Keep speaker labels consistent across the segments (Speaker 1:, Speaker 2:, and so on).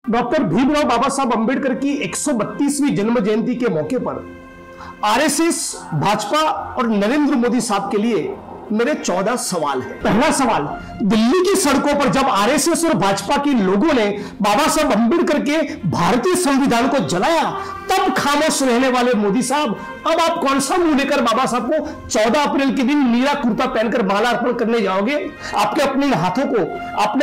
Speaker 1: Doctor Bhimrao बाबा साहब अंबेडकर की 132वीं जन्म जयंती के मौके पर आरएसएस, भाजपा और नरेंद्र मोदी साहब के लिए मेरे 14 सवाल हैं। पहला सवाल, दिल्ली की सड़कों पर जब आरएसएस और भाजपा के लोगों ने बाबा साहब अंबेडकर के भारतीय संविधान को जलाया, तब खामोश रहने वाले मोदी साहब अब आप कौन सा मुंह लेकर बाबा साहब को 14 अप्रैल के दिन नीला कुर्ता पहनकर माला अर्पण करने जाओगे? आपने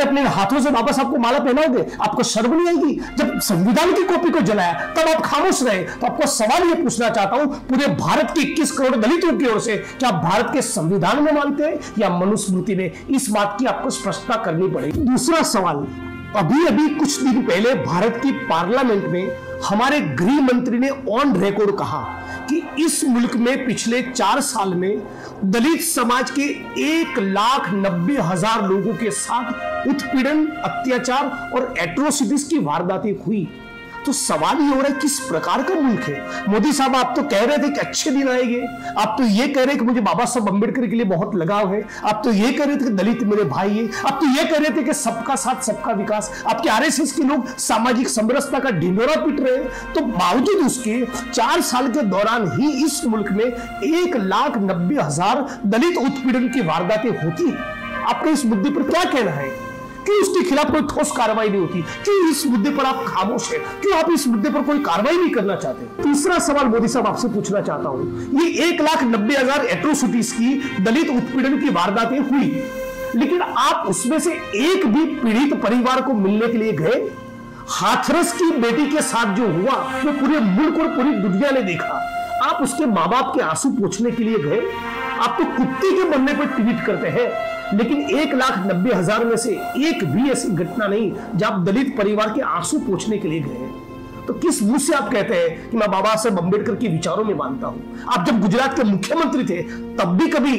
Speaker 1: अपने हाथों से बाबा साहब को माला पहनाओगे? आपको शर्म नहीं आएगी? जब संविधान की कॉपी को जलाया तब आप खामोश रहे। तो आपको सवाल यह पूछना चाहता हूं, पूरे भारत के 21 करोड़ दलितों की ओर से, क्या आप भारत के संविधान में मानते हैं या मनुस्मृति में? इस बात की आपको स्पष्टता करनी पड़ेगी। दूसरा सवाल, अभी कुछ दिन पहले भारत की पार्लियामेंट में हमारे गृह मंत्री ने ऑन रिकॉर्ड कहा कि इस मुल्क में पिछले 4 साल में दलित समाज के 1,90,000 लोगों के साथ उत्पीड़न, अत्याचार और एट्रोसिटीज की वारदातें हुई। तो सवाल ये हो रहा है, किस प्रकार का मुल्क है? मोदी साहब, आप तो कह रहे थे कि अच्छे दिन आएंगे, आप तो ये कह रहे थे कि मुझे बाबा साहब अंबेडकर के लिए बहुत लगाव है, आप तो ये कह रहे थे कि दलित मेरे भाई है, आप तो ये कह रहे थे कि सबका साथ सबका विकास। आपके आरएसएस के लोग सामाजिक समरसता का ढिंढोरा पीट रहे हैं। तो बावजूद उसके 4 साल के दौरान ही इस मुल्क में 1,90,000 दलित उत्पीड़न की वारदातें होती है। आपका इस मुद्दे पर क्या कहना है? क्यों उसके खिलाफ कोई ठोस कार्रवाई नहीं होती? क्यों इस मुद्दे पर आप खामोश हैं? क्यों आप इस मुद्दे पर कोई कार्रवाई नहीं करना चाहते? तीसरा सवाल मोदी साहब आपसे पूछना चाहता हूं, ये 1,90,000 एट्रोसिटीज की दलित उत्पीड़न की वारदातें हुई, लेकिन आप उसमें से एक भी पीड़ित परिवार को मिलने के लिए गए? हाथरस की बेटी के साथ जो हुआ वो पूरे मुल्क और पूरी दुनिया ने देखा। आप उसके माँ बाप के आंसू पोंछने के लिए गए? आप तो कुत्ते के बनने पर ट्वीट करते हैं, लेकिन 1,90,000 में से एक भी ऐसी घटना नहीं जब आप दलित परिवार के आंसू पोंछने के लिए गए। तो किस मुंह से आप कहते हैं कि मैं बाबा साहब अंबेडकर के विचारों में मानता हूं? आप जब गुजरात के मुख्यमंत्री थे तब भी कभी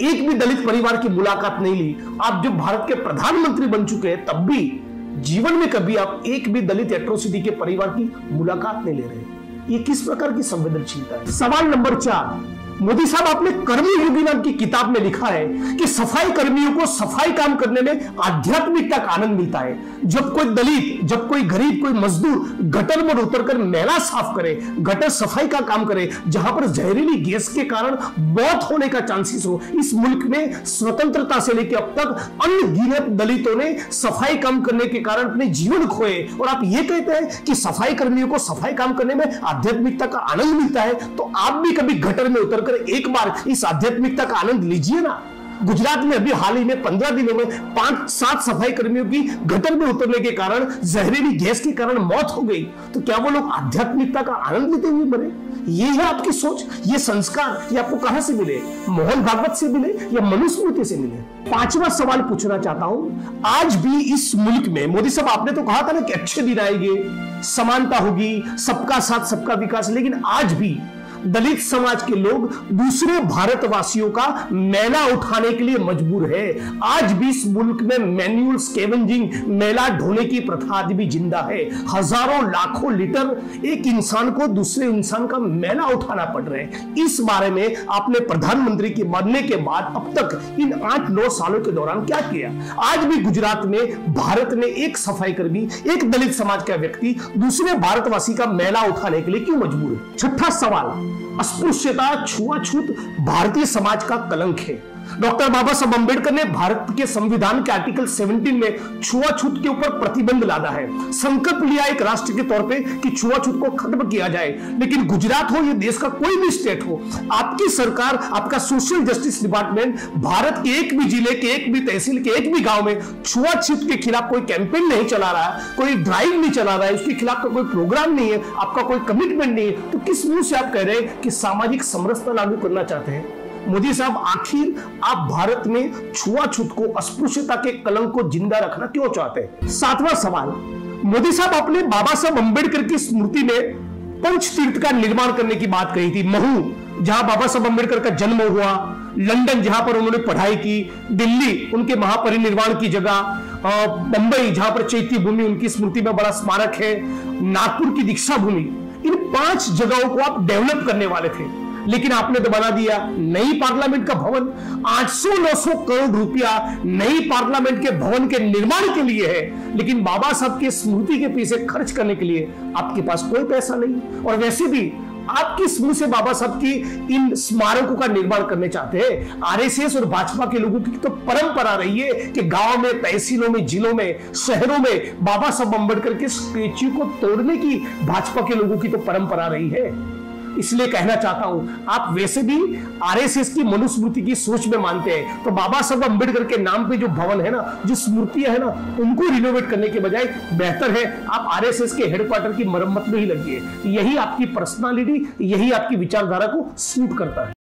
Speaker 1: एक भी दलित परिवार की मुलाकात नहीं ली। आप जब भारत के प्रधानमंत्री बन चुके हैं तब भी जीवन में कभी आप एक भी दलित एट्रोसिटी के परिवार की मुलाकात नहीं ले रहे। ये किस प्रकार की संवेदनशीलता है? सवाल नंबर 4, मोदी साहब, आपने कर्मयोगी नाम की किताब में लिखा है कि सफाई कर्मियों को सफाई काम करने में आध्यात्मिकता का आनंद मिलता है। जब कोई दलित, जब कोई गरीब, कोई मजदूर गटर में उतरकर मैला साफ करे, गटर सफाई का काम करे, जहां पर जहरीली गैस के कारण मौत होने का चांसेस हो, इस मुल्क में स्वतंत्रता से लेकर अब तक अनगिनत दलितों ने सफाई काम करने के कारण अपने जीवन खोए, और आप ये कहते हैं कि सफाई कर्मियों को सफाई काम करने में आध्यात्मिकता का आनंद मिलता है। तो आप भी कभी गटर में उतरकर एक बार इस आध्यात्मिकता का आनंद लीजिए ना। गुजरात में अभी हाल ही में 15 दिनों में 5-7 सफाई कर्मियों की गटर में उतरने के कारण, जहरीली गैस के कारण मौत हो गई। तो क्या वो लोग आध्यात्मिकता का आनंद लेते हुए मरे? ये है आपकी सोच, ये संस्कार, ये आपको कहां से मिले? मोहन भागवत से मिले या मनुस्मृति से मिले? 5वां सवाल पूछना चाहता हूं, आज भी इस मुल्क में, मोदी साहब आपने तो कहा था ना कि अच्छे दिन आएंगे, समानता होगी, सबका साथ सबका विकास, लेकिन आज भी दलित समाज के लोग दूसरे भारतवासियों का मैला उठाने के लिए मजबूर है। आज भी इस मुल्क में मैन्युअल स्कैवेंजिंग, मैला ढोने की प्रथा आज भी जिंदा है। हजारों लाखों लीटर एक इंसान को दूसरे इंसान का मैला उठाना पड़ रहा है। इस बारे में आपने प्रधानमंत्री के बनने के बाद अब तक इन 8-9 सालों के दौरान क्या किया? आज भी गुजरात में भारत में एक सफाई कर्मी, एक दलित समाज का व्यक्ति दूसरे भारतवासी का मैला उठाने के लिए क्यों मजबूर है? 6ठा सवाल, अस्पृश्यता, छुआछूत भारतीय समाज का कलंक है। डॉक्टर बाबा साहब अंबेडकर ने भारत के संविधान के आर्टिकल 17 में छुआछूत के ऊपर प्रतिबंध लादा है। संकल्प लिया एक राष्ट्र के तौर पे कि छुआछूत को खत्म किया जाए, लेकिन गुजरात हो या देश का कोई भी स्टेट हो, आपकी सरकार, आपका सोशल जस्टिस डिपार्टमेंट भारत के एक भी जिले के, एक भी तहसील के, एक भी गांव में छुआछूत के खिलाफ कोई कैंपेन नहीं चला रहा है, कोई ड्राइव नहीं चला रहा है, उसके खिलाफ कोई प्रोग्राम नहीं है, आपका कोई कमिटमेंट नहीं है। तो किस मुंह से आप कह रहे हैं कि सामाजिक समरसता लागू करना चाहते हैं? मोदी साहब, आखिर आप भारत में छुआछूत को, अस्पृश्यता के कलंक को जिंदा रखना क्यों चाहते हैं? 7वां सवाल, मोदी साहब आपने बाबा साहब अंबेडकर की स्मृति में पंचतीर्थ का निर्माण करने की बात कही थी। महू, जहां बाबा साहब अंबेडकर का जन्म हुआ, लंदन जहां पर उन्होंने पढ़ाई की, दिल्ली उनके महापरिनिर्वाण की जगह, मुंबई जहां पर चैत्य भूमि उनकी स्मृति में बड़ा स्मारक है, नागपुर की दीक्षा भूमि, इन 5 जगहों को आप डेवलप करने वाले थे। लेकिन आपने तो बना दिया नई पार्लियामेंट का भवन। 800-900 करोड़ रुपया नई पार्लियामेंट के भवन के निर्माण के लिए है, लेकिन बाबा साहब की स्मृति के पीछे खर्च करने के लिए आपके पास कोई पैसा नहीं। और वैसे भी आप किस मुंह से बाबा साहब की इन स्मारकों का निर्माण करने चाहते हैं? आरएसएस और भाजपा के लोगों की तो परंपरा रही है कि गांव में, तहसीलों में, जिलों में, शहरों में बाबा साहब अम्बेडकर के स्टैच्यू को तोड़ने की भाजपा के लोगों की तो परंपरा रही है। इसलिए कहना चाहता हूं, आप वैसे भी आरएसएस की मनुस्मृति की सोच में मानते हैं, तो बाबा साहब अम्बेडकर के नाम पे जो भवन है ना, जो स्मृतियां है ना, उनको रिनोवेट करने के बजाय बेहतर है आप आरएसएस के हेडक्वार्टर की मरम्मत में ही लगिए। यही आपकी पर्सनालिटी, यही आपकी विचारधारा को सूट करता है।